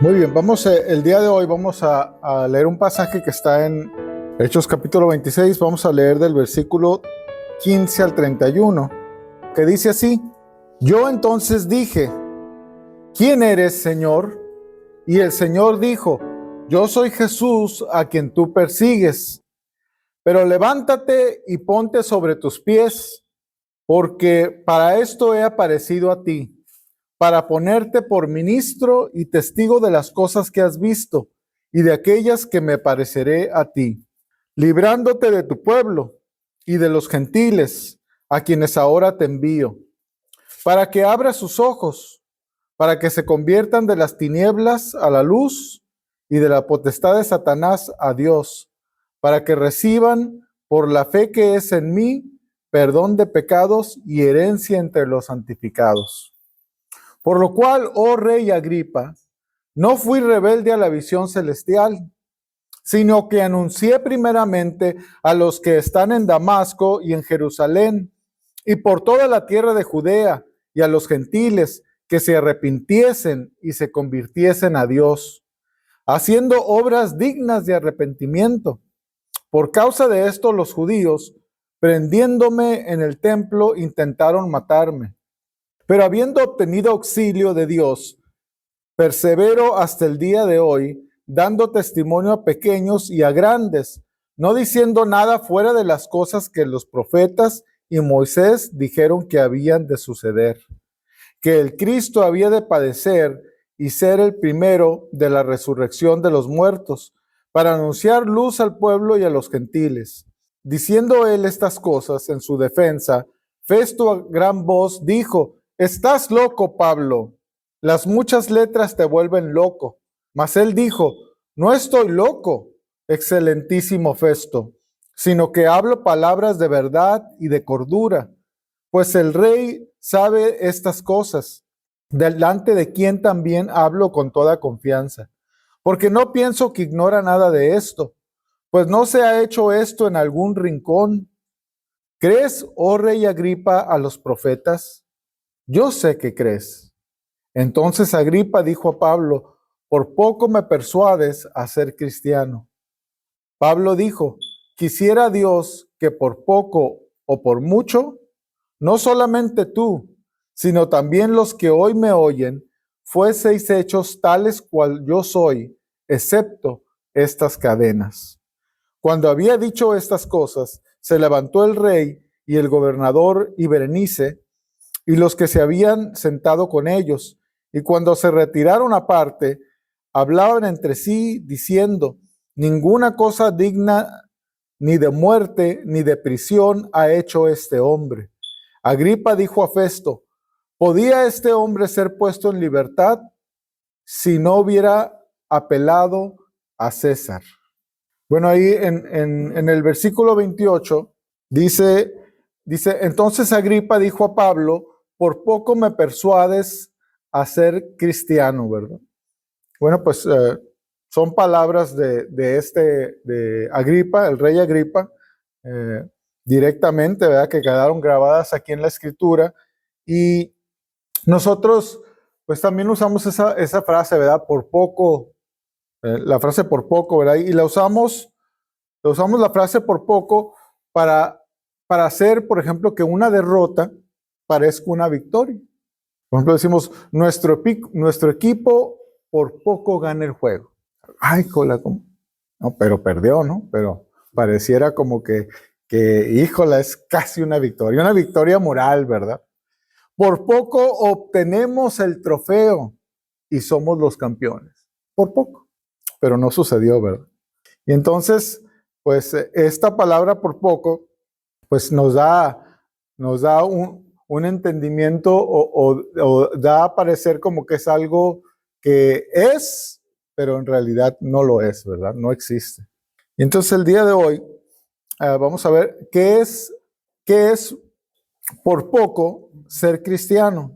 Muy bien, el día de hoy vamos a leer un pasaje que está en Hechos capítulo 26. Vamos a leer del versículo 15 al 31, que dice así: Yo entonces dije, ¿quién eres, Señor? Y el Señor dijo, yo soy Jesús a quien tú persigues, pero levántate y ponte sobre tus pies, porque para esto he aparecido a ti, para ponerte por ministro y testigo de las cosas que has visto y de aquellas que me pareceré a ti, librándote de tu pueblo y de los gentiles, a quienes ahora te envío, para que abras sus ojos, para que se conviertan de las tinieblas a la luz y de la potestad de Satanás a Dios, para que reciban por la fe que es en mí perdón de pecados y herencia entre los santificados. Por lo cual, oh rey Agripa, no fui rebelde a la visión celestial, sino que anuncié primeramente a los que están en Damasco y en Jerusalén, y por toda la tierra de Judea, y a los gentiles que se arrepintiesen y se convirtiesen a Dios, haciendo obras dignas de arrepentimiento. Por causa de esto, los judíos, prendiéndome en el templo, intentaron matarme. Pero habiendo obtenido auxilio de Dios, persevero hasta el día de hoy, dando testimonio a pequeños y a grandes, no diciendo nada fuera de las cosas que los profetas y Moisés dijeron que habían de suceder, que el Cristo había de padecer y ser el primero de la resurrección de los muertos, para anunciar luz al pueblo y a los gentiles. Diciendo él estas cosas en su defensa, Festo a gran voz dijo, estás loco, Pablo, las muchas letras te vuelven loco. Mas él dijo, no estoy loco, excelentísimo Festo, sino que hablo palabras de verdad y de cordura, pues el rey sabe estas cosas, delante de quien también hablo con toda confianza, porque no pienso que ignora nada de esto, pues no se ha hecho esto en algún rincón. ¿Crees, oh rey Agripa, a los profetas? Yo sé que crees. Entonces Agripa dijo a Pablo, por poco me persuades a ser cristiano. Pablo dijo, quisiera Dios que por poco o por mucho, no solamente tú, sino también los que hoy me oyen, fueseis hechos tales cual yo soy, excepto estas cadenas. Cuando había dicho estas cosas, se levantó el rey y el gobernador y Berenice y los que se habían sentado con ellos, y cuando se retiraron aparte, hablaban entre sí diciendo, ninguna cosa digna ni de muerte ni de prisión ha hecho este hombre. Agripa dijo a Festo, ¿podía este hombre ser puesto en libertad si no hubiera apelado a César? Bueno, ahí en el versículo 28 dice, entonces Agripa dijo a Pablo, por poco me persuades a ser cristiano, ¿verdad? Bueno, pues son palabras de Agripa, el rey Agripa, eh, directamente, ¿verdad? Que quedaron grabadas aquí en la escritura. Y nosotros, pues también usamos esa frase, ¿verdad? Por poco, la frase por poco, ¿verdad? Y usamos la frase por poco para, para hacer, por ejemplo, que una derrota parezca una victoria. Por ejemplo, decimos, nuestro equipo por poco gana el juego. Ay, cola, no, pero perdió, ¿no? Pero pareciera como híjola, es casi una victoria moral, ¿verdad? Por poco obtenemos el trofeo y somos los campeones. Por poco, pero no sucedió, ¿verdad? Y entonces, pues esta palabra por poco, pues nos da un entendimiento o da a parecer como que es algo que es, pero en realidad no lo es, ¿verdad? No existe. Y entonces el día de hoy vamos a ver qué es por poco ser cristiano.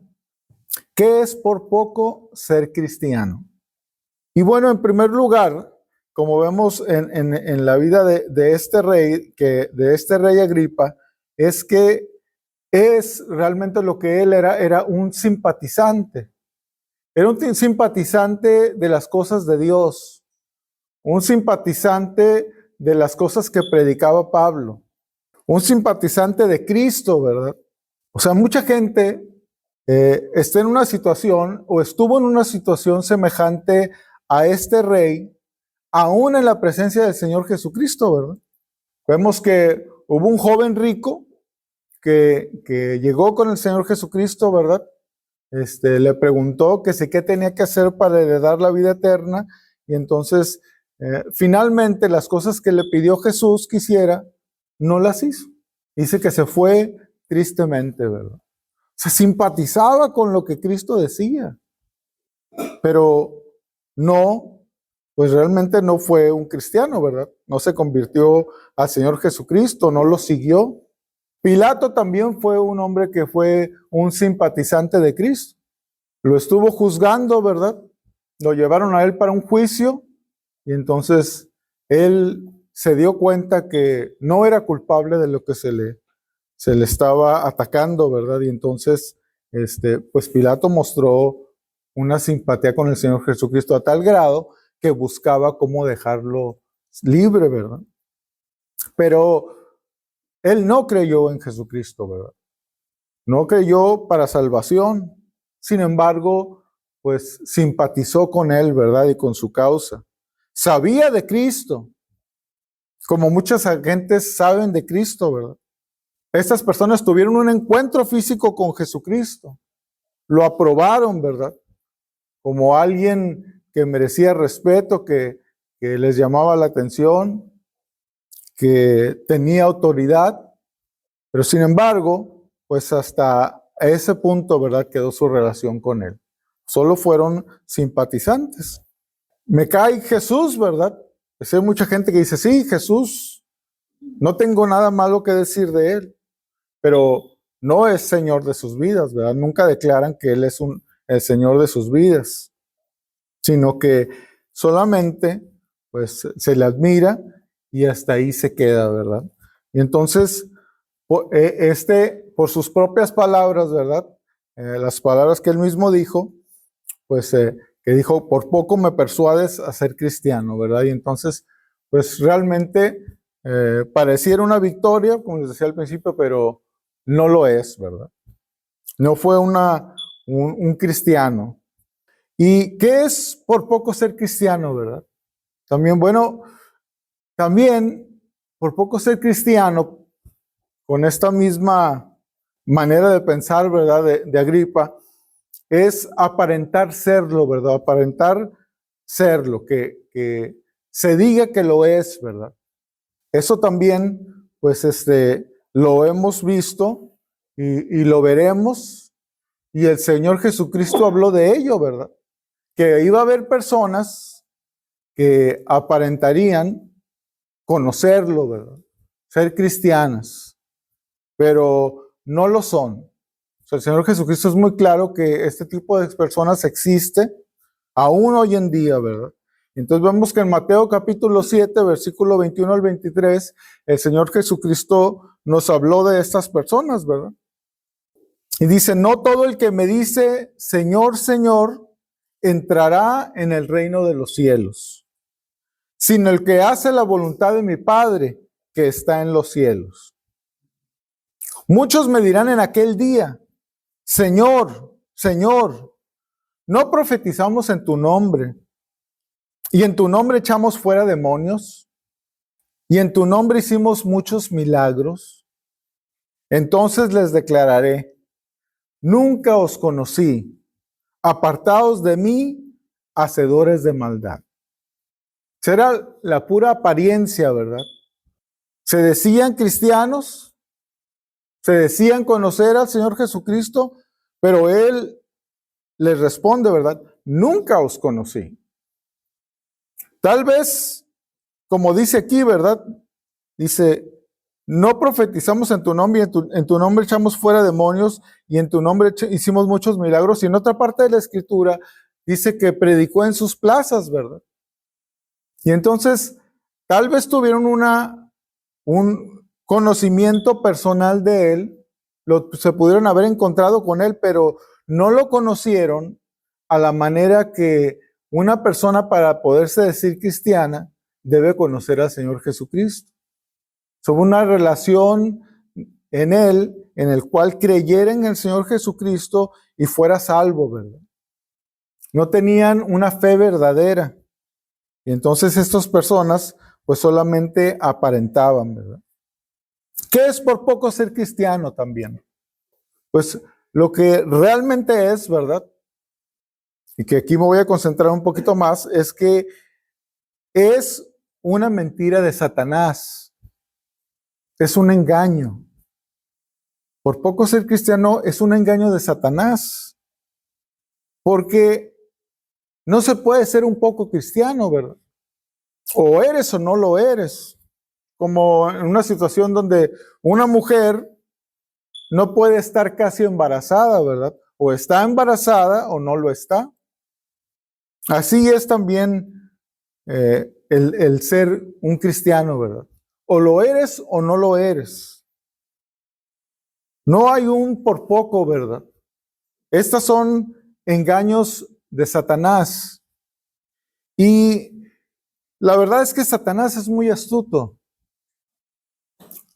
¿Qué es por poco ser cristiano? Y bueno, en primer lugar, como vemos en la vida de este rey, de este rey Agripa, es que es realmente lo que él era un simpatizante. Era un simpatizante de las cosas de Dios, un simpatizante de las cosas que predicaba Pablo, un simpatizante de Cristo, ¿verdad? O sea, mucha gente está en una situación o estuvo en una situación semejante a este rey, aún en la presencia del Señor Jesucristo, ¿verdad? Vemos que hubo un joven rico que llegó con el Señor Jesucristo, ¿verdad? Le preguntó que sí, qué tenía que hacer para heredar la vida eterna, y entonces finalmente las cosas que le pidió Jesús que hiciera, no las hizo. Dice que se fue tristemente, ¿verdad? Se simpatizaba con lo que Cristo decía, pero no, pues realmente no fue un cristiano, ¿verdad? No se convirtió al Señor Jesucristo, no lo siguió. Pilato también fue un hombre que fue un simpatizante de Cristo. Lo estuvo juzgando, ¿verdad? Lo llevaron a él para un juicio y entonces él se dio cuenta que no era culpable de lo que se le estaba atacando, ¿verdad? Y entonces, pues Pilato mostró una simpatía con el Señor Jesucristo a tal grado que buscaba cómo dejarlo libre, ¿verdad? Pero él no creyó en Jesucristo, ¿verdad? No creyó para salvación. Sin embargo, pues simpatizó con él, ¿verdad? Y con su causa. Sabía de Cristo, como muchas gentes saben de Cristo, ¿verdad? Estas personas tuvieron un encuentro físico con Jesucristo. Lo aprobaron, ¿verdad? Como alguien que merecía respeto, que les llamaba la atención, que tenía autoridad. Pero sin embargo, pues hasta ese punto, ¿verdad? Quedó su relación con él. Solo fueron simpatizantes. Me cae Jesús, ¿verdad? Pues hay mucha gente que dice, sí, Jesús, no tengo nada malo que decir de él, pero no es Señor de sus vidas, ¿verdad? Nunca declaran que Él es el Señor de sus vidas, sino que solamente pues se le admira y hasta ahí se queda, ¿verdad? Y entonces, por sus propias palabras, ¿verdad? Las palabras que él mismo dijo, pues que dijo, por poco me persuades a ser cristiano, ¿verdad? Y entonces, pues realmente pareciera una victoria, como les decía al principio, pero no lo es, ¿verdad? No fue un cristiano. ¿Y qué es por poco ser cristiano, verdad? También, bueno, también por poco ser cristiano, con esta misma manera de pensar, ¿verdad? De Agripa, es aparentar serlo, ¿verdad? Aparentar serlo, que se diga que lo es, ¿verdad? Eso también, pues, lo hemos visto y lo veremos. Y el Señor Jesucristo habló de ello, ¿verdad? Que iba a haber personas que aparentarían conocerlo, ¿verdad? Ser cristianas, pero no lo son. O sea, el Señor Jesucristo es muy claro que este tipo de personas existe aún hoy en día, ¿verdad? Entonces vemos que en Mateo capítulo 7, versículo 21 al 23, el Señor Jesucristo nos habló de estas personas, ¿verdad? Y dice, no todo el que me dice, Señor, Señor, entrará en el reino de los cielos, sino el que hace la voluntad de mi Padre que está en los cielos. Muchos me dirán en aquel día, Señor, Señor, ¿no profetizamos en tu nombre? ¿Y en tu nombre echamos fuera demonios? ¿Y en tu nombre hicimos muchos milagros? Entonces les declararé, nunca os conocí, apartaos de mí, hacedores de maldad. Será la pura apariencia, ¿verdad? Se decían cristianos, se decían conocer al Señor Jesucristo, pero Él les responde, ¿verdad? Nunca os conocí. Tal vez, como dice aquí, ¿verdad? Dice, no profetizamos en tu nombre, y en tu nombre echamos fuera demonios, y en tu nombre hicimos muchos milagros. Y en otra parte de la Escritura dice que predicó en sus plazas, ¿verdad? Y entonces, tal vez tuvieron un conocimiento personal de él, se pudieron haber encontrado con él, pero no lo conocieron a la manera que una persona para poderse decir cristiana debe conocer al Señor Jesucristo. Sobre una relación en Él, en el cual creyera en el Señor Jesucristo y fuera salvo, ¿verdad? No tenían una fe verdadera. Y entonces estas personas pues solamente aparentaban, ¿verdad? ¿Qué es por poco ser cristiano también? Pues lo que realmente es, ¿verdad? Y que aquí me voy a concentrar un poquito más, es que es una mentira de Satanás. Es un engaño. Por poco ser cristiano es un engaño de Satanás. Porque no se puede ser un poco cristiano, ¿verdad? O eres o no lo eres. Como en una situación donde una mujer no puede estar casi embarazada, ¿verdad? O está embarazada o no lo está. Así es también el ser un cristiano, ¿verdad? O lo eres o no lo eres. No hay un por poco, ¿verdad? Estos son engaños de Satanás. Y la verdad es que Satanás es muy astuto.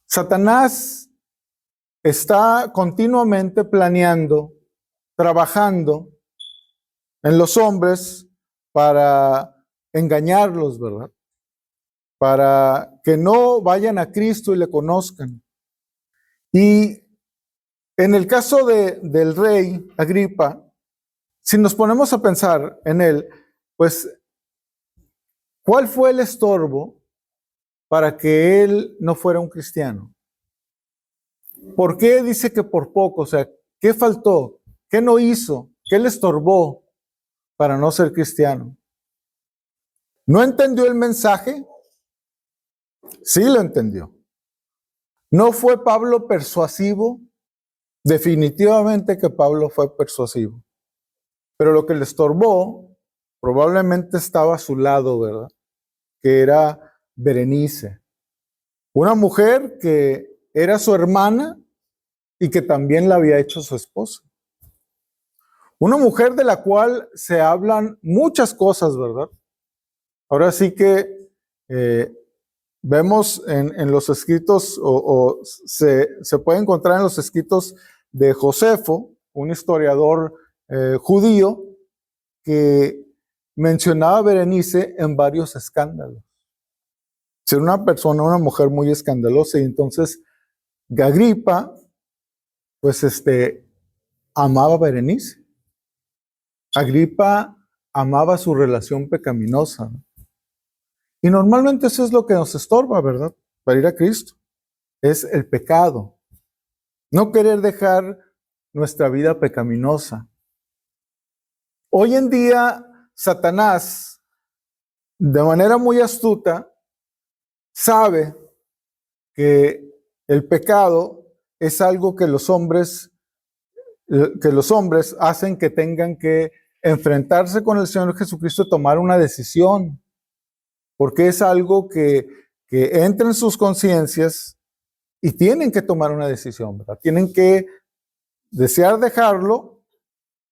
Satanás está continuamente planeando, trabajando en los hombres para engañarlos, ¿verdad? Para que no vayan a Cristo y le conozcan. Y en el caso del rey Agripa, si nos ponemos a pensar en él, pues, ¿cuál fue el estorbo para que él no fuera un cristiano? ¿Por qué dice que por poco? O sea, ¿qué faltó? ¿Qué no hizo? ¿Qué le estorbó para no ser cristiano? ¿No entendió el mensaje? Sí lo entendió. ¿No fue Pablo persuasivo? Definitivamente que Pablo fue persuasivo. Pero lo que le estorbó probablemente estaba a su lado, ¿verdad? Que era Berenice. Una mujer que era su hermana y que también la había hecho su esposa. Una mujer de la cual se hablan muchas cosas, ¿verdad? Ahora sí que vemos en los escritos, se puede encontrar en los escritos de Josefo, un historiador judío, que mencionaba a Berenice en varios escándalos. Ser una persona, una mujer muy escandalosa, y entonces Agripa, pues amaba a Berenice. Agripa amaba su relación pecaminosa. Y normalmente eso es lo que nos estorba, ¿verdad? Para ir a Cristo. Es el pecado. No querer dejar nuestra vida pecaminosa. Hoy en día, Satanás, de manera muy astuta, sabe que el pecado es algo que los hombres hacen que tengan que enfrentarse con el Señor Jesucristo y tomar una decisión. Porque es algo que entra en sus conciencias y tienen que tomar una decisión, ¿verdad? Tienen que desear dejarlo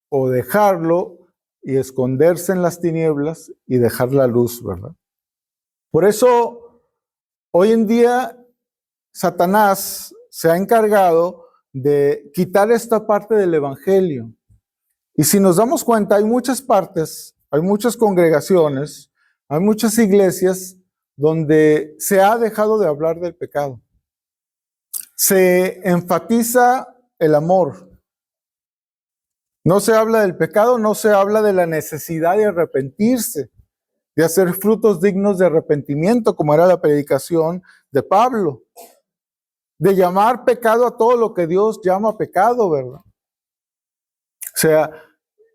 o dejarlo y esconderse en las tinieblas y dejar la luz, ¿verdad? Por eso, hoy en día, Satanás se ha encargado de quitar esta parte del evangelio. Y si nos damos cuenta, hay muchas partes, hay muchas congregaciones, hay muchas iglesias donde se ha dejado de hablar del pecado. Se enfatiza el amor. No se habla del pecado, no se habla de la necesidad de arrepentirse, de hacer frutos dignos de arrepentimiento, como era la predicación de Pablo. De llamar pecado a todo lo que Dios llama pecado, ¿verdad? O sea,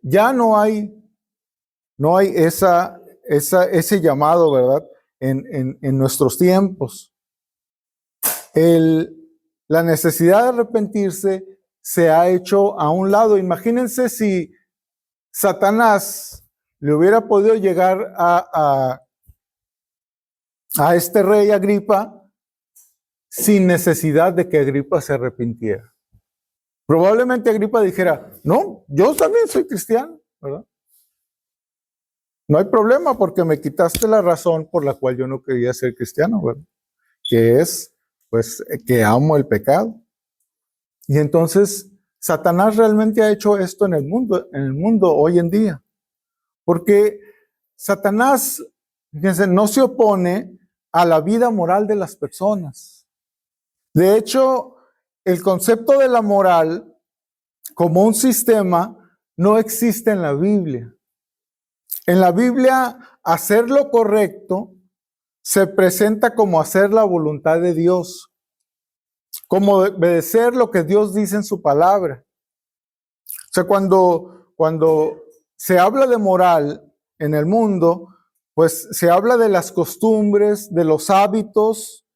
ya no hay ese llamado, ¿verdad? En nuestros tiempos. La necesidad de arrepentirse se ha hecho a un lado. Imagínense si Satanás le hubiera podido llegar a este rey Agripa sin necesidad de que Agripa se arrepintiera. Probablemente Agripa dijera, no, yo también soy cristiano, ¿verdad? No hay problema porque me quitaste la razón por la cual yo no quería ser cristiano, ¿verdad? Que es, pues, que amo el pecado. Y entonces, Satanás realmente ha hecho esto en el mundo hoy en día. Porque Satanás, fíjense, no se opone a la vida moral de las personas. De hecho, el concepto de la moral como un sistema no existe en la Biblia. En la Biblia, hacer lo correcto se presenta como hacer la voluntad de Dios, como obedecer lo que Dios dice en su palabra. O sea, cuando se habla de moral en el mundo, pues se habla de las costumbres, de los hábitos,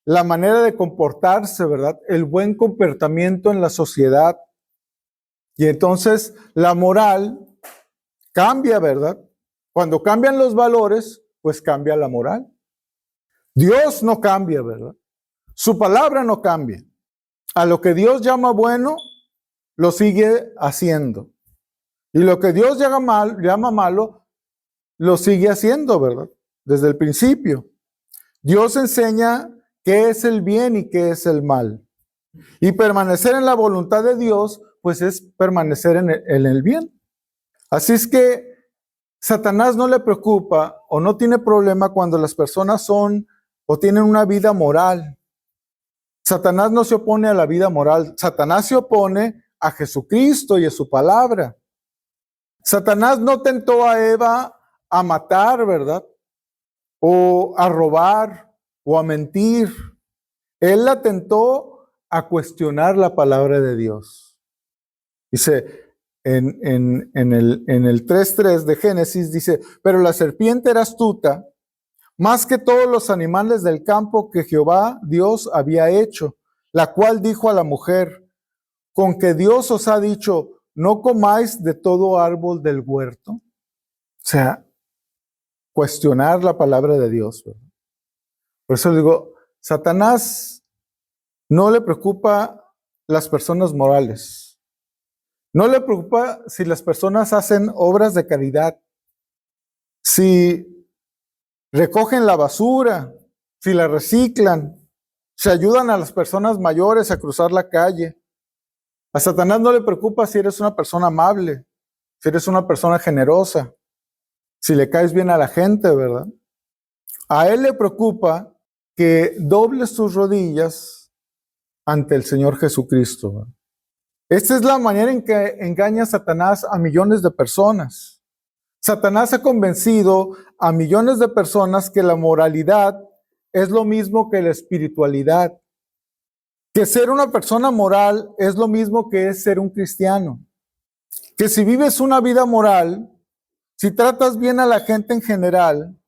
la manera de comportarse, ¿verdad? El buen comportamiento en la sociedad. Y entonces la moral cambia, ¿verdad? Cuando cambian los valores, pues cambia la moral. Dios no cambia, ¿verdad? Su palabra no cambia. A lo que Dios llama bueno, lo sigue haciendo. Y lo que Dios llama malo, lo sigue haciendo, ¿verdad? Desde el principio. Dios enseña qué es el bien y qué es el mal. Y permanecer en la voluntad de Dios, pues es permanecer en el bien. Así es que Satanás no le preocupa o no tiene problema cuando las personas son o tienen una vida moral. Satanás no se opone a la vida moral. Satanás se opone a Jesucristo y a su palabra. Satanás no tentó a Eva a matar, ¿verdad? O a robar o a mentir. Él la tentó a cuestionar la palabra de Dios. Dice en el 3:3 de Génesis, dice, pero la serpiente era astuta, más que todos los animales del campo que Jehová Dios había hecho, la cual dijo a la mujer, con que Dios os ha dicho, no comáis de todo árbol del huerto. O sea, cuestionar la palabra de Dios, ¿verdad? Por eso digo, Satanás no le preocupa las personas morales. No le preocupa si las personas hacen obras de caridad, si recogen la basura, si la reciclan, si ayudan a las personas mayores a cruzar la calle. A Satanás no le preocupa si eres una persona amable, si eres una persona generosa, si le caes bien a la gente, ¿verdad? A él le preocupa que dobles tus rodillas ante el Señor Jesucristo, ¿verdad? Esta es la manera en que engaña Satanás a millones de personas. Satanás ha convencido a millones de personas que la moralidad es lo mismo que la espiritualidad. Que ser una persona moral es lo mismo que es ser un cristiano. Que si vives una vida moral, si tratas bien a la gente en general,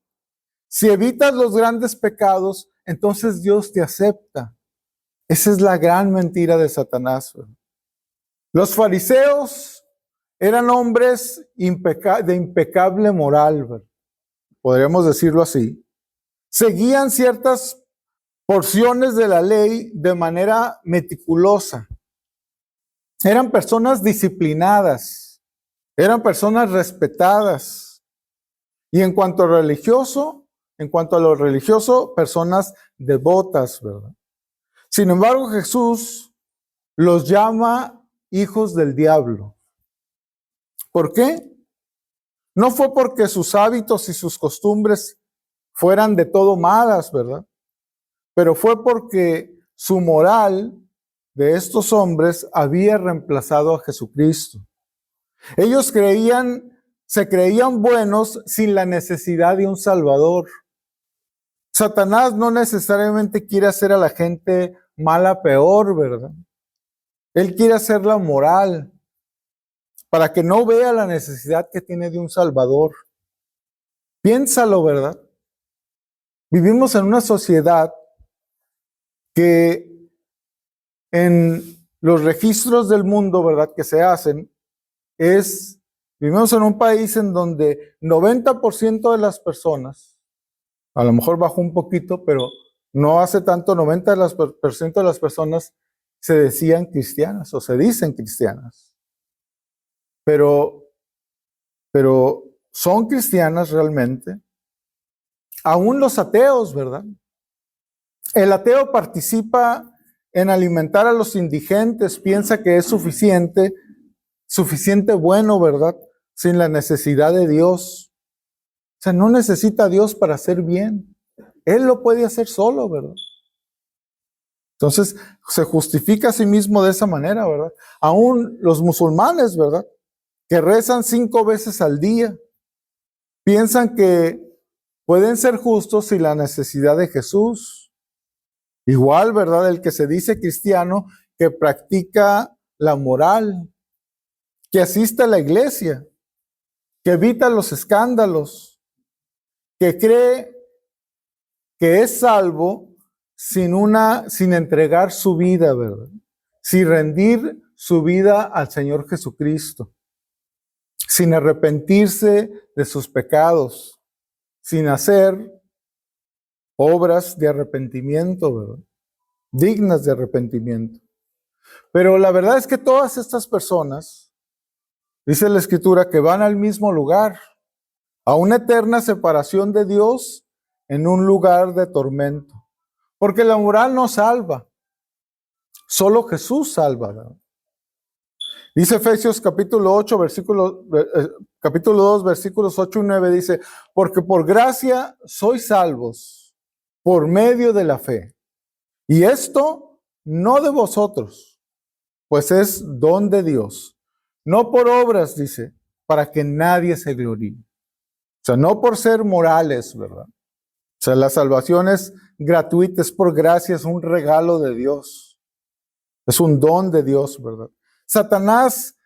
si evitas los grandes pecados, entonces Dios te acepta. Esa es la gran mentira de Satanás. Los fariseos eran hombres de impecable moral, podríamos decirlo así. Seguían ciertas porciones de la ley de manera meticulosa. Eran personas disciplinadas, eran personas respetadas. Y en cuanto a lo religioso, personas devotas, ¿verdad? Sin embargo, Jesús los llama hijos del diablo. ¿Por qué? No fue porque sus hábitos y sus costumbres fueran de todo malas, ¿verdad? Pero fue porque su moral de estos hombres había reemplazado a Jesucristo. Ellos se creían buenos sin la necesidad de un Salvador. Satanás no necesariamente quiere hacer a la gente mala peor, ¿verdad? Él quiere hacerla moral para que no vea la necesidad que tiene de un Salvador. Piénsalo, ¿verdad? Vivimos en una sociedad que en los registros del mundo, ¿verdad?, que se hacen, vivimos en un país en donde 90% de las personas, a lo mejor bajó un poquito, pero no hace tanto, 90% de las personas se decían cristianas o se dicen cristianas. Pero son cristianas realmente. Aún los ateos, ¿verdad? El ateo participa en alimentar a los indigentes, piensa que es suficiente bueno, ¿verdad? Sin la necesidad de Dios. O sea, no necesita a Dios para hacer bien. Él lo puede hacer solo, ¿verdad? Entonces, se justifica a sí mismo de esa manera, ¿verdad? Aún los musulmanes, ¿verdad? Que rezan 5 veces al día, piensan que pueden ser justos sin la necesidad de Jesús. Igual, ¿verdad? El que se dice cristiano, que practica la moral, que asiste a la iglesia, que evita los escándalos, que cree que es salvo sin entregar su vida, ¿verdad? Sin rendir su vida al Señor Jesucristo, sin arrepentirse de sus pecados, sin hacer obras de arrepentimiento, ¿verdad? Dignas de arrepentimiento. Pero la verdad es que todas estas personas, dice la Escritura, que van al mismo lugar, a una eterna separación de Dios en un lugar de tormento. Porque la moral no salva, solo Jesús salva, ¿verdad? Dice Efesios capítulo 2, versículos 8 y 9, dice, porque por gracia sois salvos por medio de la fe. Y esto no de vosotros, pues es don de Dios. No por obras, dice, para que nadie se gloríe. O sea, no por ser morales, ¿verdad? O sea, la salvación es gratuita, es por gracia, es un regalo de Dios. Es un don de Dios, ¿verdad? Satanás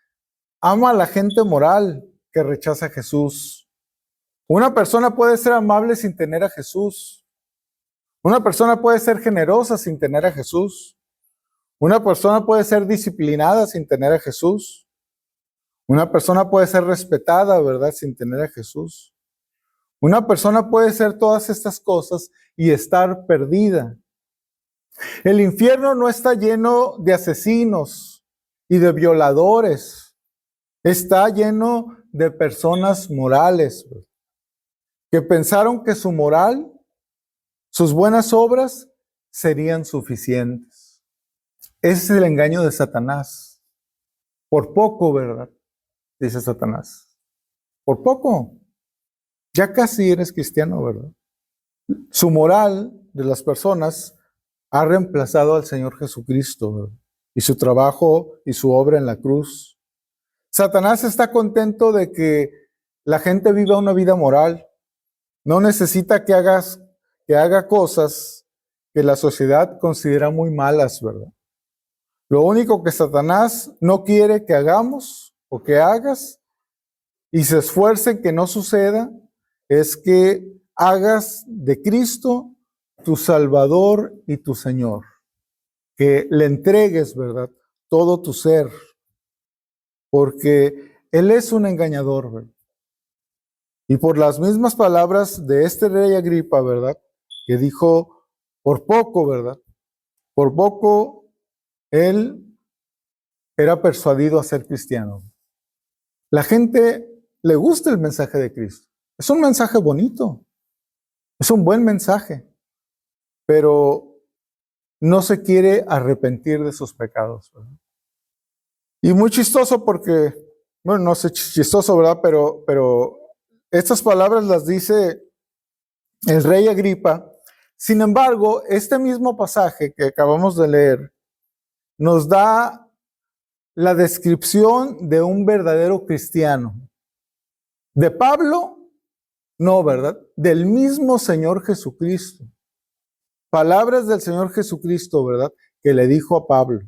ama a la gente moral que rechaza a Jesús. Una persona puede ser amable sin tener a Jesús. Una persona puede ser generosa sin tener a Jesús. Una persona puede ser disciplinada sin tener a Jesús. Una persona puede ser respetada, ¿verdad? Sin tener a Jesús. Una persona puede ser todas estas cosas y estar perdida. El infierno no está lleno de asesinos y de violadores. Está lleno de personas morales, ¿verdad? Que pensaron que su moral, sus buenas obras, serían suficientes. Ese es el engaño de Satanás. Por poco, ¿verdad? Dice Satanás. Por poco. Ya casi eres cristiano, ¿verdad? Su moral de las personas ha reemplazado al Señor Jesucristo, ¿verdad? Y su trabajo y su obra en la cruz. Satanás está contento de que la gente viva una vida moral. No necesita que haga cosas que la sociedad considera muy malas, ¿verdad? Lo único que Satanás no quiere que hagamos o que hagas y se esfuerce en que no suceda es que hagas de Cristo tu Salvador y tu Señor. Que le entregues, ¿verdad? Todo tu ser. Porque Él es un engañador, ¿verdad? Y por las mismas palabras de este rey Agripa, ¿verdad? Que dijo, por poco, ¿verdad? Por poco él era persuadido a ser cristiano. La gente le gusta el mensaje de Cristo. Es un mensaje bonito. Es un buen mensaje. Pero no se quiere arrepentir de sus pecados, ¿verdad? Y muy chistoso porque, bueno, no sé, chistoso, ¿verdad? Pero estas palabras las dice el rey Agripa. Sin embargo, este mismo pasaje que acabamos de leer nos da la descripción de un verdadero cristiano. De Pablo, no, ¿verdad? Del mismo Señor Jesucristo. Palabras del Señor Jesucristo, ¿verdad? Que le dijo a Pablo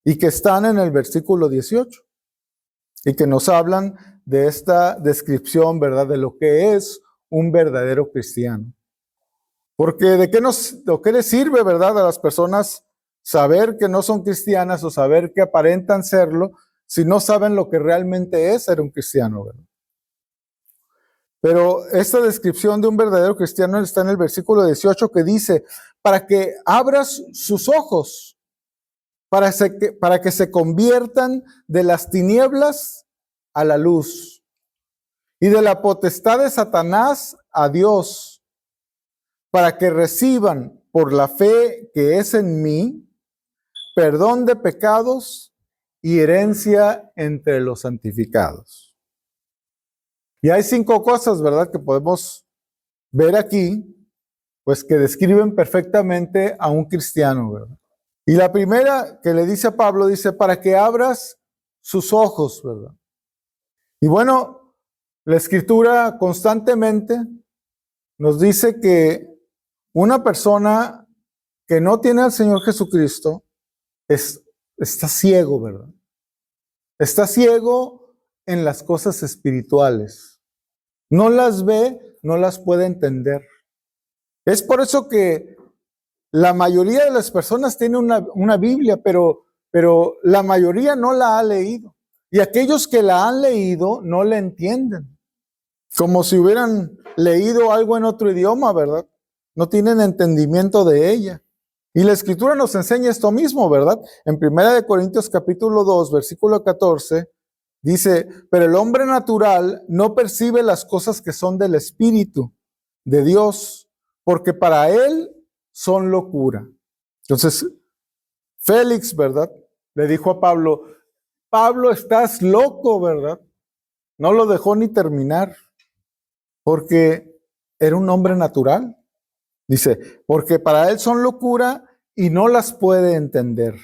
y que están en el versículo 18 y que nos hablan de esta descripción, ¿verdad? De lo que es un verdadero cristiano. Porque ¿de qué les sirve, verdad, a las personas saber que no son cristianas o saber que aparentan serlo si no saben lo que realmente es ser un cristiano, ¿verdad? Pero esta descripción de un verdadero cristiano está en el versículo 18 que dice, para que abras sus ojos, para que se conviertan de las tinieblas a la luz y de la potestad de Satanás a Dios, para que reciban por la fe que es en mí, perdón de pecados y herencia entre los santificados. Y hay 5 cosas, ¿verdad?, que podemos ver aquí, pues que describen perfectamente a un cristiano, ¿verdad? Y la primera que le dice a Pablo, dice, para que abras sus ojos, ¿verdad? Y bueno, la Escritura constantemente nos dice que una persona que no tiene al Señor Jesucristo está ciego, ¿verdad? Está ciego en las cosas espirituales. No las ve, no las puede entender. Es por eso que la mayoría de las personas tienen una Biblia, pero la mayoría no la ha leído. Y aquellos que la han leído no la entienden. Como si hubieran leído algo en otro idioma, ¿verdad? No tienen entendimiento de ella. Y la Escritura nos enseña esto mismo, ¿verdad? En 1 Corintios capítulo 2, versículo 14, dice, pero el hombre natural no percibe las cosas que son del Espíritu de Dios, porque para él son locura. Entonces, Félix, ¿verdad?, le dijo a Pablo, Pablo, estás loco, ¿verdad? No lo dejó ni terminar, porque era un hombre natural. Dice, porque para él son locura y no las puede entender,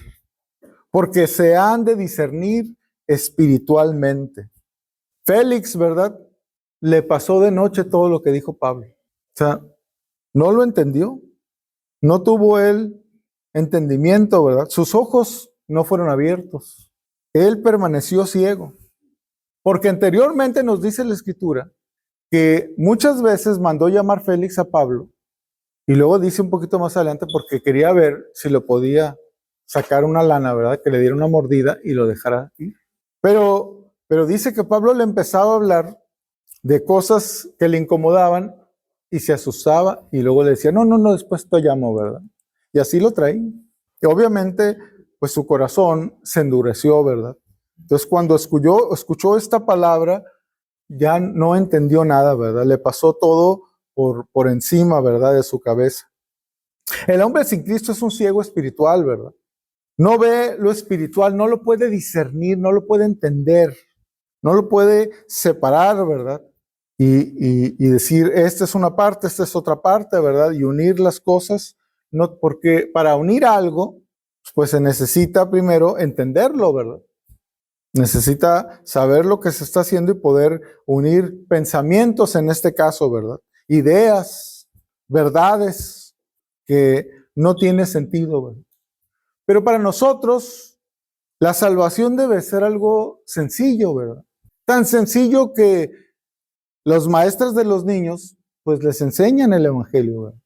porque se han de discernir espiritualmente. Félix, ¿verdad?, le pasó de noche todo lo que dijo Pablo. O sea, no lo entendió. No tuvo él entendimiento, ¿verdad? Sus ojos no fueron abiertos. Él permaneció ciego. Porque anteriormente nos dice la Escritura que muchas veces mandó llamar Félix a Pablo y luego dice un poquito más adelante porque quería ver si lo podía sacar una lana, ¿verdad? Que le diera una mordida y lo dejara ir. Pero dice que Pablo le empezaba a hablar de cosas que le incomodaban y se asustaba y luego le decía, no, después te llamo, ¿verdad? Y así lo traía. Y obviamente, pues su corazón se endureció, ¿verdad? Entonces cuando escuchó esta palabra, ya no entendió nada, ¿verdad? Le pasó todo por encima, ¿verdad?, de su cabeza. El hombre sin Cristo es un ciego espiritual, ¿verdad? No ve lo espiritual, no lo puede discernir, no lo puede entender, no lo puede separar, ¿verdad? Y decir, esta es una parte, esta es otra parte, ¿verdad? Y unir las cosas, no, porque para unir algo, pues se necesita primero entenderlo, ¿verdad? Necesita saber lo que se está haciendo y poder unir pensamientos en este caso, ¿verdad? Ideas, verdades que no tiene sentido, ¿verdad? Pero para nosotros, la salvación debe ser algo sencillo, ¿verdad? Tan sencillo que los maestros de los niños, pues les enseñan el Evangelio, ¿verdad?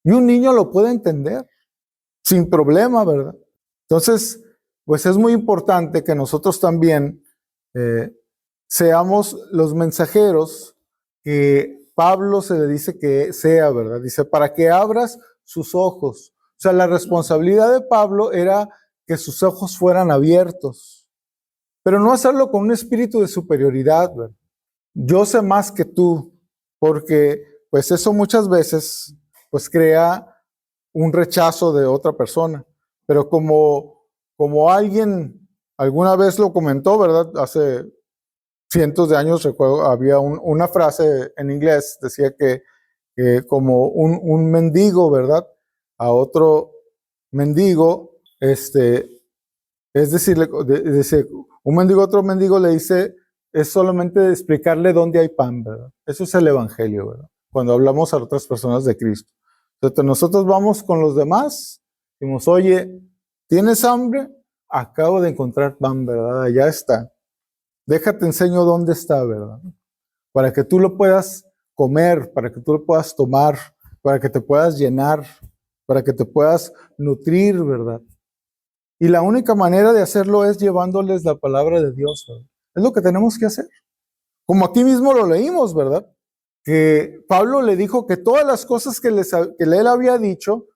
Y un niño lo puede entender sin problema, ¿verdad? Entonces, pues es muy importante que nosotros también seamos los mensajeros que Pablo se le dice que sea, ¿verdad? Dice, para que abras sus ojos. O sea, la responsabilidad de Pablo era que sus ojos fueran abiertos, pero no hacerlo con un espíritu de superioridad, ¿verdad? Yo sé más que tú, porque pues eso muchas veces pues crea un rechazo de otra persona. Pero como alguien alguna vez lo comentó, ¿verdad? Hace cientos de años, recuerdo, había una frase en inglés, decía que como un mendigo, ¿verdad?, a otro mendigo, es decir, un mendigo a otro mendigo le dice, es solamente explicarle dónde hay pan, ¿verdad? Eso es el Evangelio, ¿verdad? Cuando hablamos a otras personas de Cristo. Entonces nosotros vamos con los demás, decimos, oye, ¿tienes hambre? Acabo de encontrar pan, ¿verdad? Allá está. Déjate enseño dónde está, ¿verdad? Para que tú lo puedas comer, para que tú lo puedas tomar, para que te puedas llenar, para que te puedas nutrir, ¿verdad? Y la única manera de hacerlo es llevándoles la palabra de Dios, ¿verdad? Es lo que tenemos que hacer. Como aquí mismo lo leímos, ¿verdad? Que Pablo le dijo que todas las cosas que él había dicho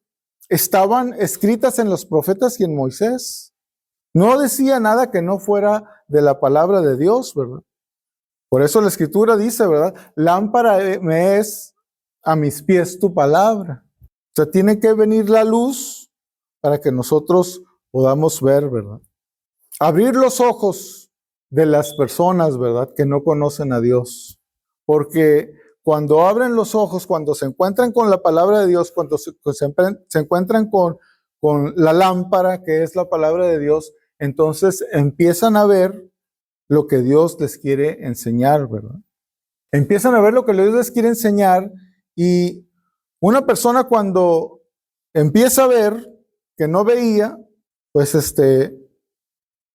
estaban escritas en los profetas y en Moisés. No decía nada que no fuera de la palabra de Dios, ¿verdad? Por eso la Escritura dice, ¿verdad? Lámpara me es a mis pies tu palabra. O sea, tiene que venir la luz para que nosotros podamos ver, ¿verdad? Abrir los ojos de las personas, ¿verdad? Que no conocen a Dios. Porque cuando abren los ojos, cuando se encuentran con la palabra de Dios, cuando se encuentran con la lámpara, que es la palabra de Dios, entonces empiezan a ver lo que Dios les quiere enseñar, ¿verdad? Empiezan a ver lo que Dios les quiere enseñar, y una persona cuando empieza a ver que no veía, pues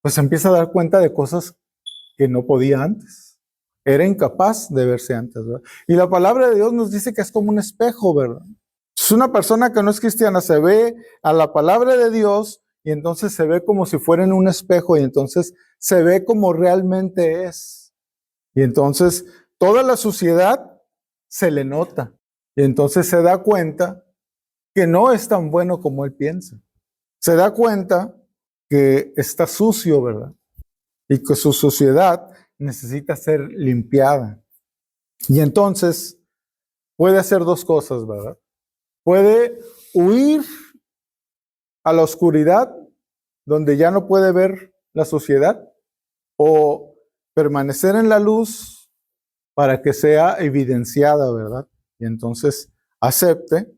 pues empieza a dar cuenta de cosas que no podía antes. Era incapaz de verse antes, ¿verdad? Y la palabra de Dios nos dice que es como un espejo, ¿verdad? Es una persona que no es cristiana, se ve a la palabra de Dios y entonces se ve como si fuera en un espejo y entonces se ve como realmente es. Y entonces toda la suciedad se le nota. Y entonces se da cuenta que no es tan bueno como él piensa. Se da cuenta que está sucio, ¿verdad? Y que su suciedad necesita ser limpiada. Y entonces puede hacer dos cosas, ¿verdad? Puede huir a la oscuridad, donde ya no puede ver la suciedad, o permanecer en la luz para que sea evidenciada, ¿verdad? Y entonces acepte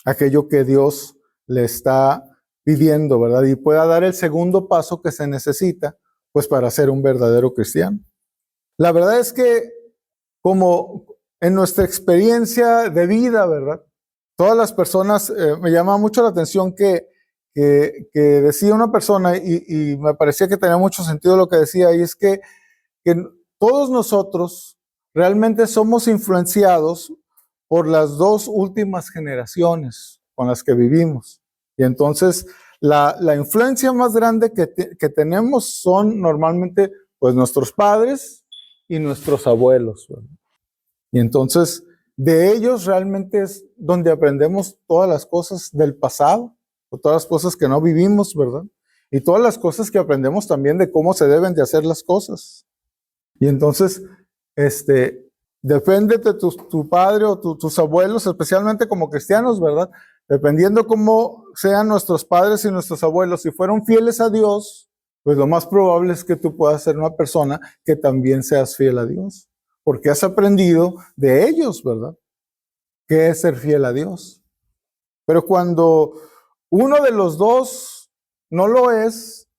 aquello que Dios le está pidiendo, ¿verdad? Y pueda dar el segundo paso que se necesita, pues para ser un verdadero cristiano. La verdad es que como en nuestra experiencia de vida, ¿verdad? Todas las personas, me llama mucho la atención que decía una persona y me parecía que tenía mucho sentido lo que decía, y es que todos nosotros realmente somos influenciados por las dos últimas generaciones con las que vivimos. Y entonces la influencia más grande que tenemos son normalmente pues nuestros padres y nuestros abuelos, ¿verdad? Y entonces de ellos realmente es donde aprendemos todas las cosas del pasado, o todas las cosas que no vivimos, ¿verdad? Y todas las cosas que aprendemos también de cómo se deben de hacer las cosas. Y entonces, depende de tu padre o tus abuelos, especialmente como cristianos, ¿verdad? Dependiendo cómo sean nuestros padres y nuestros abuelos, si fueron fieles a Dios, pues lo más probable es que tú puedas ser una persona que también seas fiel a Dios, porque has aprendido de ellos, ¿verdad? ¿Qué es ser fiel a Dios? Pero cuando uno de los dos no lo es,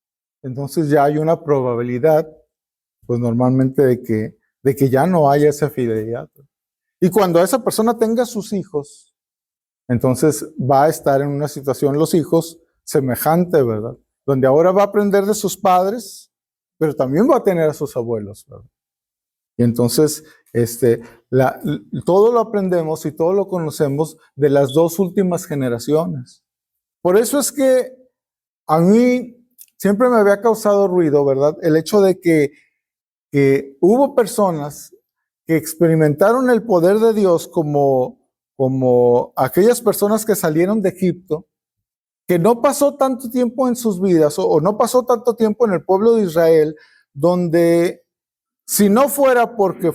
entonces ya hay una probabilidad, pues normalmente de que ya no haya esa fidelidad. Y cuando esa persona tenga sus hijos, entonces va a estar en una situación, los hijos, semejante, ¿verdad? Donde ahora va a aprender de sus padres, pero también va a tener a sus abuelos, ¿verdad? Y entonces, todo lo aprendemos y todo lo conocemos de las dos últimas generaciones. Por eso es que a mí siempre me había causado ruido, ¿verdad? El hecho de que hubo personas que experimentaron el poder de Dios como aquellas personas que salieron de Egipto, que no pasó tanto tiempo en sus vidas o no pasó tanto tiempo en el pueblo de Israel, donde si no fuera porque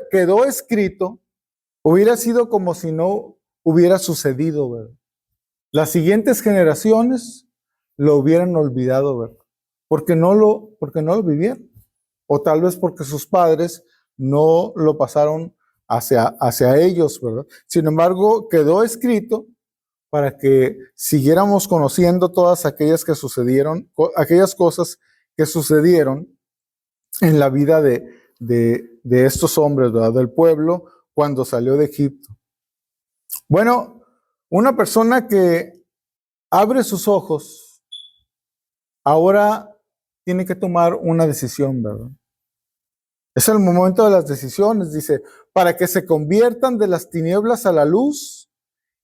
quedó escrito, hubiera sido como si no hubiera sucedido, ¿verdad? Las siguientes generaciones lo hubieran olvidado, ¿verdad? Porque no lo vivieron. O tal vez porque sus padres no lo pasaron hacia ellos, ¿verdad? Sin embargo, quedó escrito para que siguiéramos conociendo todas aquellas que sucedieron, aquellas cosas que sucedieron en la vida de estos hombres, ¿verdad? Del pueblo cuando salió de Egipto. Bueno, una persona que abre sus ojos ahora tiene que tomar una decisión, ¿verdad? Es el momento de las decisiones, dice, para que se conviertan de las tinieblas a la luz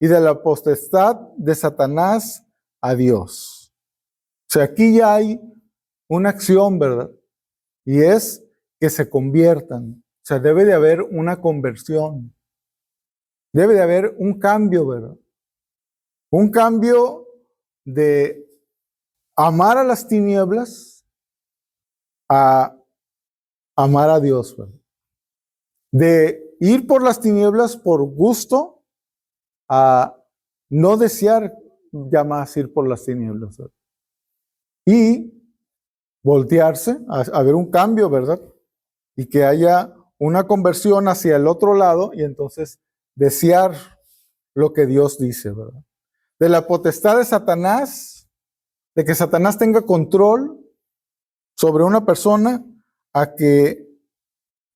y de la potestad de Satanás a Dios. O sea, aquí ya hay una acción, ¿verdad? Y es que se conviertan. O sea, debe de haber una conversión. Debe de haber un cambio, ¿verdad? Un cambio de amar a las tinieblas a amar a Dios, ¿verdad? de ir por las tinieblas por gusto a no desear ya más ir por las tinieblas, ¿verdad? Y voltearse, a ver un cambio, ¿verdad? Y que haya una conversión hacia el otro lado y entonces desear lo que Dios dice, ¿verdad? De la potestad de Satanás, de que Satanás tenga control sobre una persona, a que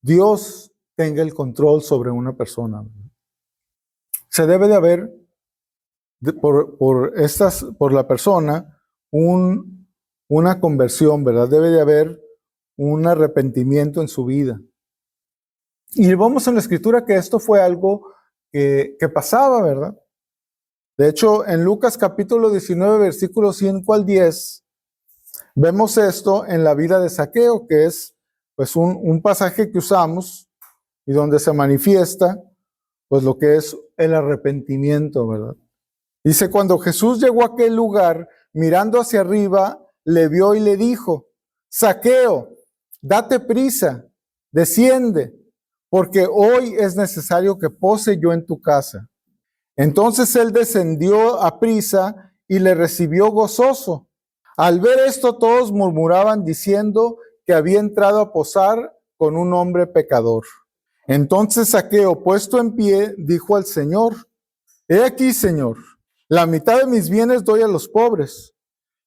Dios tenga el control sobre una persona. Se debe de haber por la persona una conversión, ¿verdad? Debe de haber un arrepentimiento en su vida. Y vemos en la Escritura que esto fue algo que pasaba, ¿verdad? De hecho, en Lucas capítulo 19, versículos 5 al 10, vemos esto en la vida de Zaqueo, que es pues un pasaje que usamos y donde se manifiesta pues lo que es el arrepentimiento, ¿verdad? Dice, cuando Jesús llegó a aquel lugar, mirando hacia arriba, le vio y le dijo, Zaqueo, date prisa, desciende, porque hoy es necesario que pose yo en tu casa. Entonces él descendió a prisa y le recibió gozoso. Al ver esto, todos murmuraban diciendo que había entrado a posar con un hombre pecador. Entonces Zaqueo, puesto en pie, dijo al Señor, he aquí, Señor, la mitad de mis bienes doy a los pobres.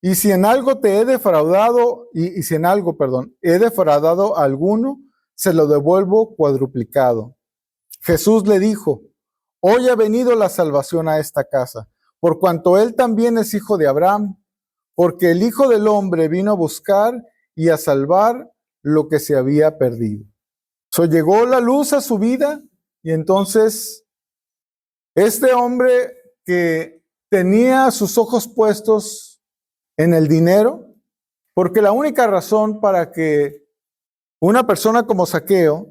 Y si en algo te he defraudado, si en algo, he defraudado a alguno, se lo devuelvo cuadruplicado. Jesús le dijo, hoy ha venido la salvación a esta casa, por cuanto él también es hijo de Abraham, porque el Hijo del Hombre vino a buscar y a salvar lo que se había perdido. Llegó la luz a su vida y entonces este hombre que tenía sus ojos puestos en el dinero, porque la única razón para que una persona como Zaqueo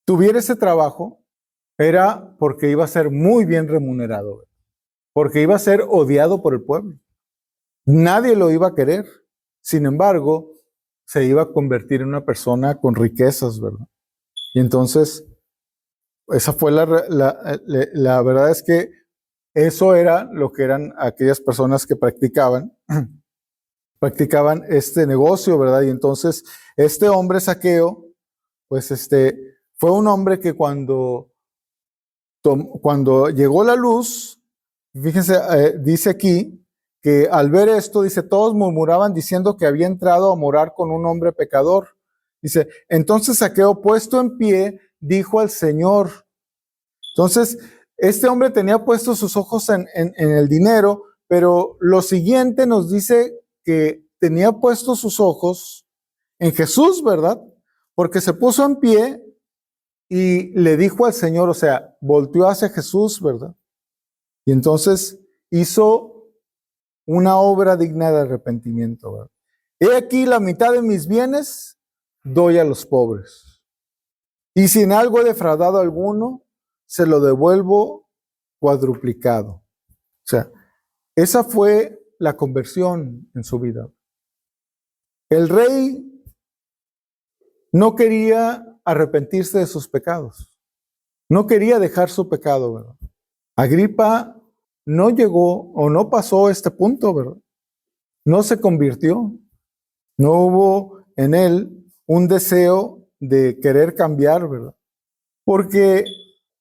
tuviera ese trabajo era porque iba a ser muy bien remunerado, porque iba a ser odiado por el pueblo. Nadie lo iba a querer. Sin embargo, se iba a convertir en una persona con riquezas, ¿verdad? Y entonces, esa fue la verdad es que eso era lo que eran aquellas personas que practicaban este negocio, ¿verdad? Y entonces, este hombre Zaqueo, pues fue un hombre que cuando llegó la luz, fíjense, dice aquí, que al ver esto, dice, todos murmuraban diciendo que había entrado a morar con un hombre pecador. Dice, entonces Zaqueo, puesto en pie, dijo al Señor. Entonces, este hombre tenía puestos sus ojos en el dinero, pero lo siguiente nos dice que tenía puestos sus ojos en Jesús, ¿verdad? Porque se puso en pie y le dijo al Señor, o sea, volteó hacia Jesús, ¿verdad? Y entonces hizo una obra digna de arrepentimiento, ¿verdad? He aquí la mitad de mis bienes doy a los pobres. Y si en algo he defraudado a alguno, se lo devuelvo cuadruplicado. O sea, esa fue la conversión en su vida. El rey no quería arrepentirse de sus pecados. No quería dejar su pecado, ¿verdad? Agripa no llegó o no pasó este punto, ¿verdad? No se convirtió. No hubo en él un deseo de querer cambiar, ¿verdad? Porque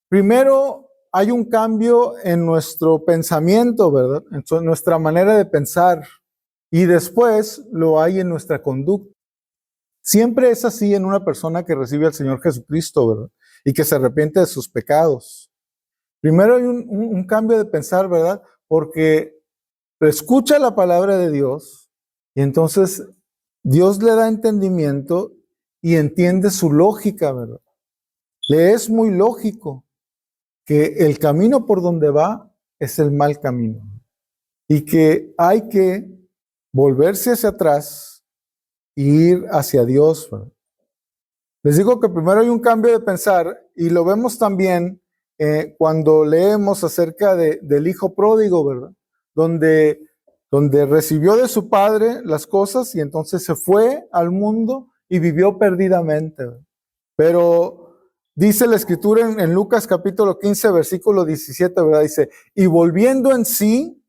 primero hay un cambio en nuestro pensamiento, ¿verdad? En nuestra manera de pensar. Y después lo hay en nuestra conducta. Siempre es así en una persona que recibe al Señor Jesucristo, ¿verdad? Y que se arrepiente de sus pecados. Primero hay un cambio de pensar, ¿verdad? Porque escucha la palabra de Dios y entonces Dios le da entendimiento y entiende su lógica, ¿verdad? Le es muy lógico que el camino por donde va es el mal camino y que hay que volverse hacia atrás e ir hacia Dios, ¿verdad? Les digo que primero hay un cambio de pensar y lo vemos también cuando leemos acerca del hijo pródigo, ¿verdad? Donde recibió de su padre las cosas y entonces se fue al mundo y vivió perdidamente, ¿verdad? Pero Dice la escritura en Lucas capítulo 15, versículo 17, ¿verdad? Dice, y volviendo en sí,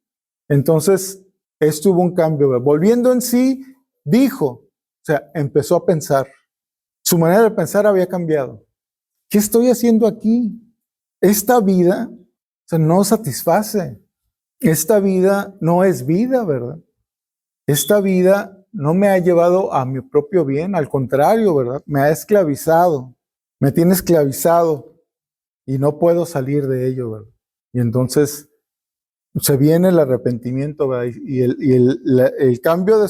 entonces esto hubo un cambio, ¿verdad? Volviendo en sí, dijo, o sea, empezó a pensar. Su manera de pensar había cambiado. ¿Qué estoy haciendo aquí? Esta vida, o sea, no satisface. Esta vida no es vida, ¿verdad? Esta vida no me ha llevado a mi propio bien, al contrario, ¿verdad? Me ha esclavizado, me tiene esclavizado y no puedo salir de ello, ¿verdad? Y entonces se viene el arrepentimiento, ¿verdad? El cambio de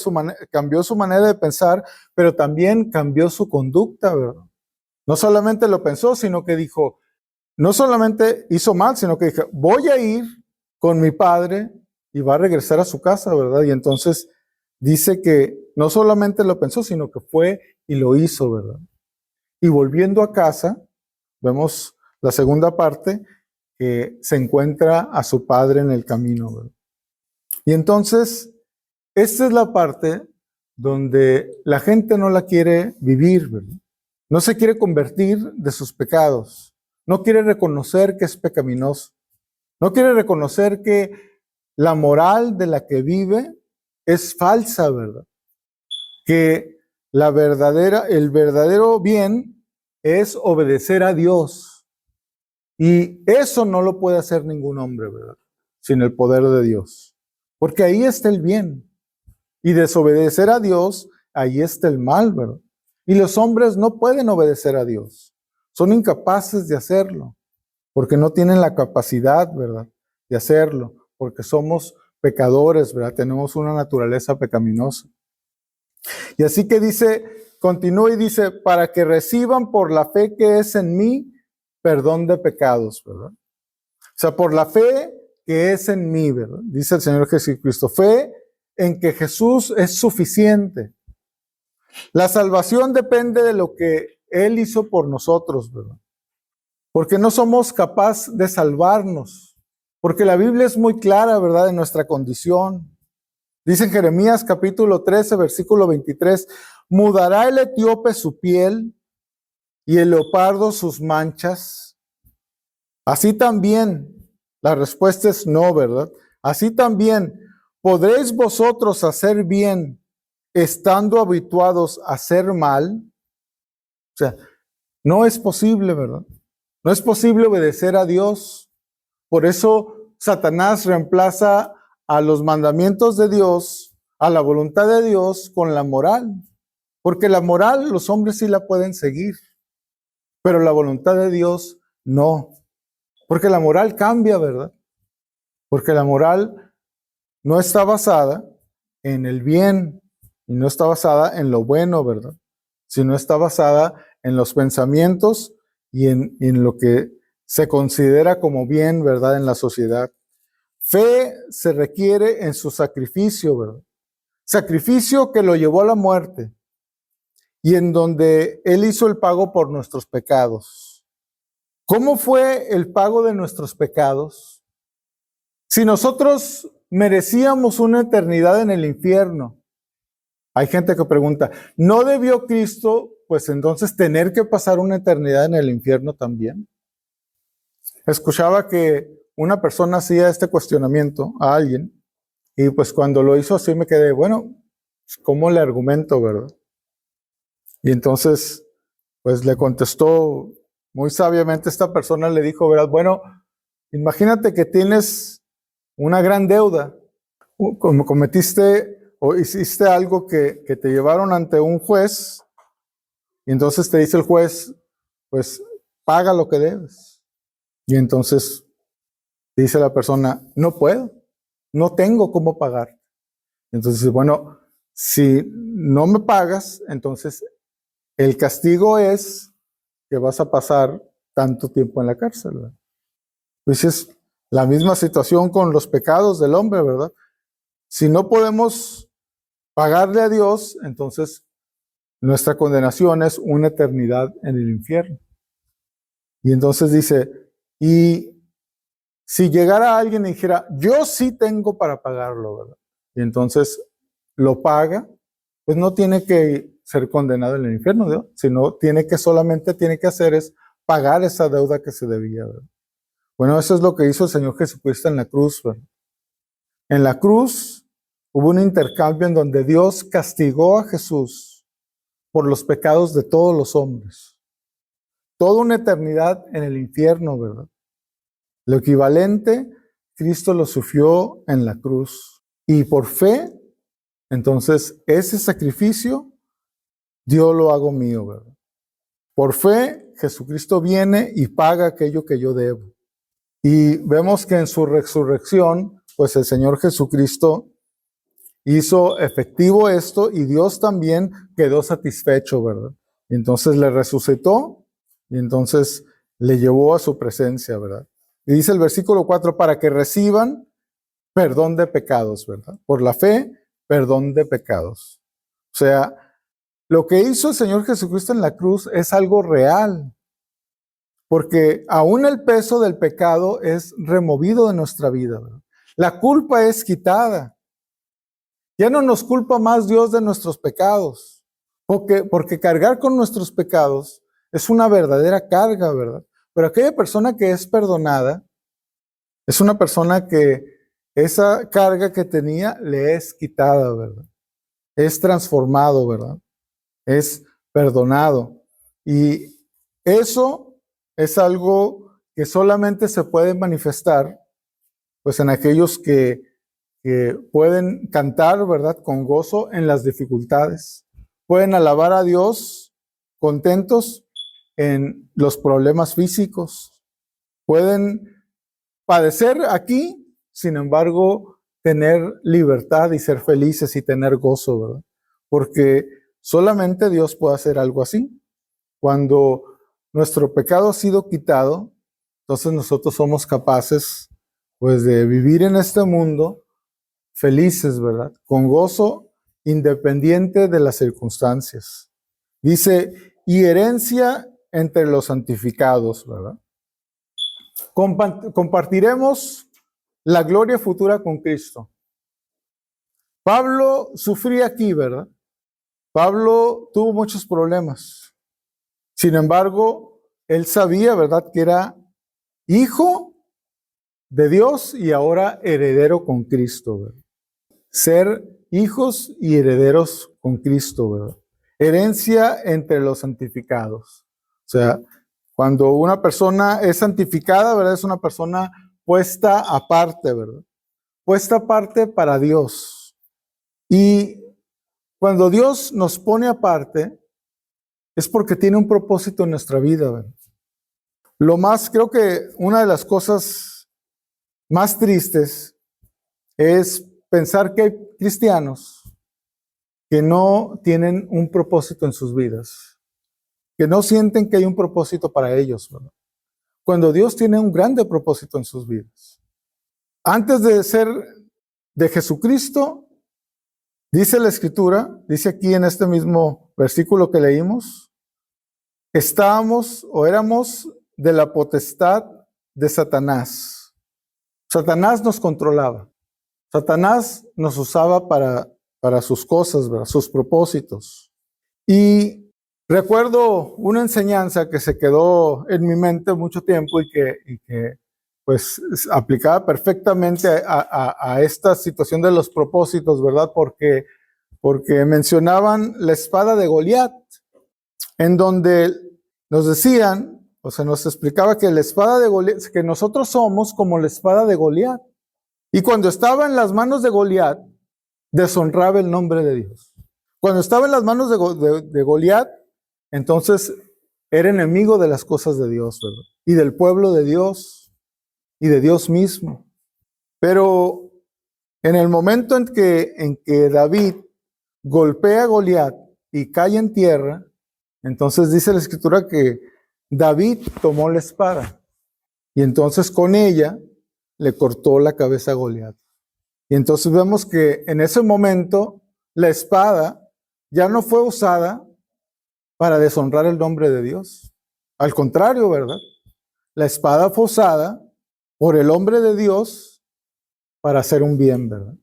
cambió su manera de pensar, pero también cambió su conducta, ¿verdad? No solamente lo pensó, sino que dijo, no solamente hizo mal, sino que dijo, voy a ir con mi padre y va a regresar a su casa, ¿verdad? Y entonces dice que no solamente lo pensó, sino que fue y lo hizo, ¿verdad? Y volviendo a casa, vemos la segunda parte, que se encuentra a su padre en el camino, ¿verdad? Y entonces, esta es la parte donde la gente no la quiere vivir, ¿verdad? No se quiere convertir de sus pecados. No quiere reconocer que es pecaminoso. No quiere reconocer que la moral de la que vive es falsa, ¿verdad? Que el verdadero bien es obedecer a Dios. Y eso no lo puede hacer ningún hombre, ¿verdad? Sin el poder de Dios. Porque ahí está el bien. Y desobedecer a Dios, ahí está el mal, ¿verdad? Y los hombres no pueden obedecer a Dios. Son incapaces de hacerlo. Porque no tienen la capacidad, ¿verdad? De hacerlo. Porque somos pecadores, ¿verdad? Tenemos una naturaleza pecaminosa. Y así que dice, continúa y dice, para que reciban por la fe que es en mí, perdón de pecados, ¿verdad? O sea, por la fe que es en mí, ¿verdad? Dice el Señor Jesucristo, fe en que Jesús es suficiente. La salvación depende de lo que Él hizo por nosotros, ¿verdad? Porque no somos capaces de salvarnos. Porque la Biblia es muy clara, ¿verdad? En nuestra condición. Dice en Jeremías capítulo 13, versículo 23, mudará el etíope su piel y el leopardo sus manchas. Así también, la respuesta es no, ¿verdad? Así también, ¿podréis vosotros hacer bien estando habituados a hacer mal? O sea, no es posible, ¿verdad? No es posible obedecer a Dios. Por eso Satanás reemplaza a los mandamientos de Dios, a la voluntad de Dios, con la moral. Porque la moral los hombres sí la pueden seguir, pero la voluntad de Dios no. Porque la moral cambia, ¿verdad? Porque la moral no está basada en el bien y no está basada en lo bueno, ¿verdad? Sino está basada en los pensamientos y en lo que se considera como bien, ¿verdad? En la sociedad. Fe se requiere en su sacrificio, ¿verdad? Sacrificio que lo llevó a la muerte y en donde Él hizo el pago por nuestros pecados. ¿Cómo fue el pago de nuestros pecados? Si nosotros merecíamos una eternidad en el infierno, hay gente que pregunta, ¿no debió Cristo, pues entonces, tener que pasar una eternidad en el infierno también? Escuchaba que una persona hacía este cuestionamiento a alguien y pues cuando lo hizo así me quedé, bueno, ¿cómo le argumento, verdad? Y entonces, pues le contestó muy sabiamente esta persona, le dijo, ¿verdad? Bueno, imagínate que tienes una gran deuda, como cometiste o hiciste algo que te llevaron ante un juez, y entonces te dice el juez, pues paga lo que debes. Y entonces dice la persona, no puedo, no tengo cómo pagar. Entonces, bueno, si no me pagas, entonces el castigo es que vas a pasar tanto tiempo en la cárcel, ¿verdad? Pues es la misma situación con los pecados del hombre, ¿verdad? Si no podemos pagarle a Dios, entonces nuestra condenación es una eternidad en el infierno. Y entonces dice, y si llegara alguien y dijera, yo sí tengo para pagarlo, ¿verdad? Y entonces lo paga, pues no tiene que ser condenado en el infierno, ¿verdad? Sino solamente tiene que hacer es pagar esa deuda que se debía, ¿verdad? Bueno, eso es lo que hizo el Señor Jesucristo en la cruz, ¿verdad? En la cruz hubo un intercambio en donde Dios castigó a Jesús por los pecados de todos los hombres. Toda una eternidad en el infierno, ¿verdad? Lo equivalente, Cristo lo sufrió en la cruz. Y por fe, entonces, ese sacrificio, Dios lo hago mío, ¿verdad? Por fe, Jesucristo viene y paga aquello que yo debo. Y vemos que en su resurrección, pues el Señor Jesucristo hizo efectivo esto y Dios también quedó satisfecho, ¿verdad? Y entonces le resucitó y entonces le llevó a su presencia, ¿verdad? Y dice el versículo 4, para que reciban perdón de pecados, ¿verdad? Por la fe, perdón de pecados. O sea, lo que hizo el Señor Jesucristo en la cruz es algo real, porque aún el peso del pecado es removido de nuestra vida, ¿verdad? La culpa es quitada. Ya no nos culpa más Dios de nuestros pecados, porque cargar con nuestros pecados es una verdadera carga, ¿verdad? Pero aquella persona que es perdonada es una persona que esa carga que tenía le es quitada, ¿verdad? Es transformado, ¿verdad? Es perdonado. Y eso es algo que solamente se puede manifestar, pues, en aquellos que pueden cantar, ¿verdad?, con gozo en las dificultades. Pueden alabar a Dios contentos en los problemas físicos. Pueden padecer aquí, sin embargo, tener libertad y ser felices y tener gozo, ¿verdad? Porque solamente Dios puede hacer algo así. Cuando nuestro pecado ha sido quitado, entonces nosotros somos capaces, pues, de vivir en este mundo felices, ¿verdad? Con gozo independiente de las circunstancias. Dice, y herencia entre los santificados, ¿verdad? Compartiremos la gloria futura con Cristo. Pablo sufría aquí, ¿verdad? Pablo tuvo muchos problemas. Sin embargo, él sabía, ¿verdad?, que era hijo de Dios y ahora heredero con Cristo, ¿verdad? Ser hijos y herederos con Cristo, ¿verdad? Herencia entre los santificados. O sea, cuando una persona es santificada, ¿verdad? Es una persona puesta aparte, ¿verdad? Puesta aparte para Dios. Y cuando Dios nos pone aparte, es porque tiene un propósito en nuestra vida, ¿verdad? Creo que una de las cosas más tristes es pensar que hay cristianos que no tienen un propósito en sus vidas, que no sienten que hay un propósito para ellos, ¿verdad? Cuando Dios tiene un grande propósito en sus vidas. Antes de ser de Jesucristo, dice la Escritura, dice aquí en este mismo versículo que leímos, estábamos o éramos de la potestad de Satanás. Satanás nos controlaba. Satanás nos usaba para sus cosas, ¿verdad? Sus propósitos. Y recuerdo una enseñanza que se quedó en mi mente mucho tiempo y que pues aplicaba perfectamente a esta situación de los propósitos, ¿verdad? Porque mencionaban la espada de Goliat, en donde nos decían, o sea, nos explicaba que la espada de Goliat, que nosotros somos como la espada de Goliat. Y cuando estaba en las manos de Goliat, deshonraba el nombre de Dios. Cuando estaba en las manos de Goliat, entonces era enemigo de las cosas de Dios, ¿verdad? Y del pueblo de Dios y de Dios mismo. Pero en el momento en que David golpea a Goliat y cae en tierra, entonces dice la Escritura que David tomó la espada y entonces con ella le cortó la cabeza a Goliat. Y entonces vemos que en ese momento la espada ya no fue usada para deshonrar el nombre de Dios. Al contrario, ¿verdad? La espada fue usada por el hombre de Dios para hacer un bien, ¿verdad?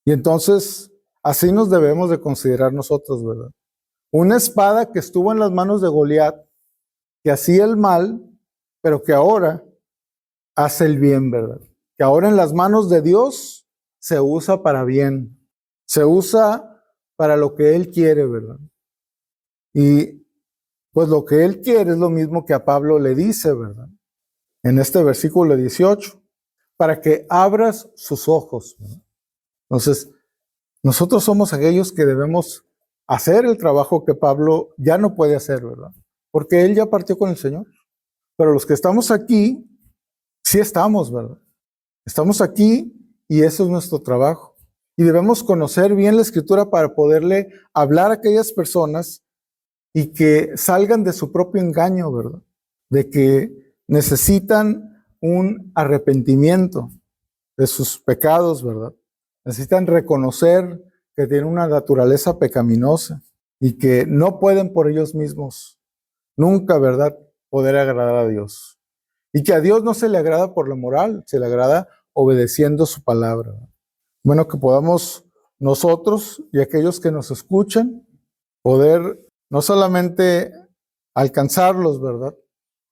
Y entonces así nos debemos de considerar nosotros, ¿verdad? Una espada que estuvo en las manos de Goliat que hacía el mal, pero que ahora hace el bien, ¿verdad? Que ahora en las manos de Dios se usa para bien, se usa para lo que Él quiere, ¿verdad? Y pues lo que Él quiere es lo mismo que a Pablo le dice, ¿verdad? En este versículo 18, para que abras sus ojos, ¿verdad? Entonces, nosotros somos aquellos que debemos hacer el trabajo que Pablo ya no puede hacer, ¿verdad? Porque él ya partió con el Señor. Pero los que estamos aquí, sí estamos, ¿verdad? Estamos aquí y eso es nuestro trabajo. Y debemos conocer bien la Escritura para poderle hablar a aquellas personas y que salgan de su propio engaño, ¿verdad? De que necesitan un arrepentimiento de sus pecados, ¿verdad? Necesitan reconocer que tienen una naturaleza pecaminosa y que no pueden por ellos mismos nunca, ¿verdad?, poder agradar a Dios. Y que a Dios no se le agrada por la moral, se le agrada obedeciendo su palabra. Bueno, que podamos nosotros y aquellos que nos escuchan poder no solamente alcanzarlos, ¿verdad?,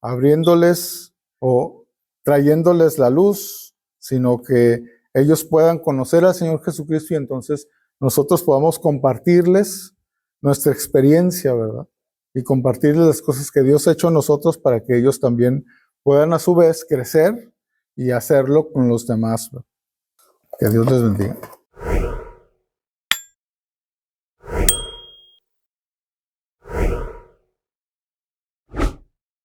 abriéndoles o trayéndoles la luz, sino que ellos puedan conocer al Señor Jesucristo y entonces nosotros podamos compartirles nuestra experiencia, ¿verdad? Y compartirles las cosas que Dios ha hecho en nosotros para que ellos también puedan a su vez crecer y hacerlo con los demás, ¿verdad? Que Dios les bendiga.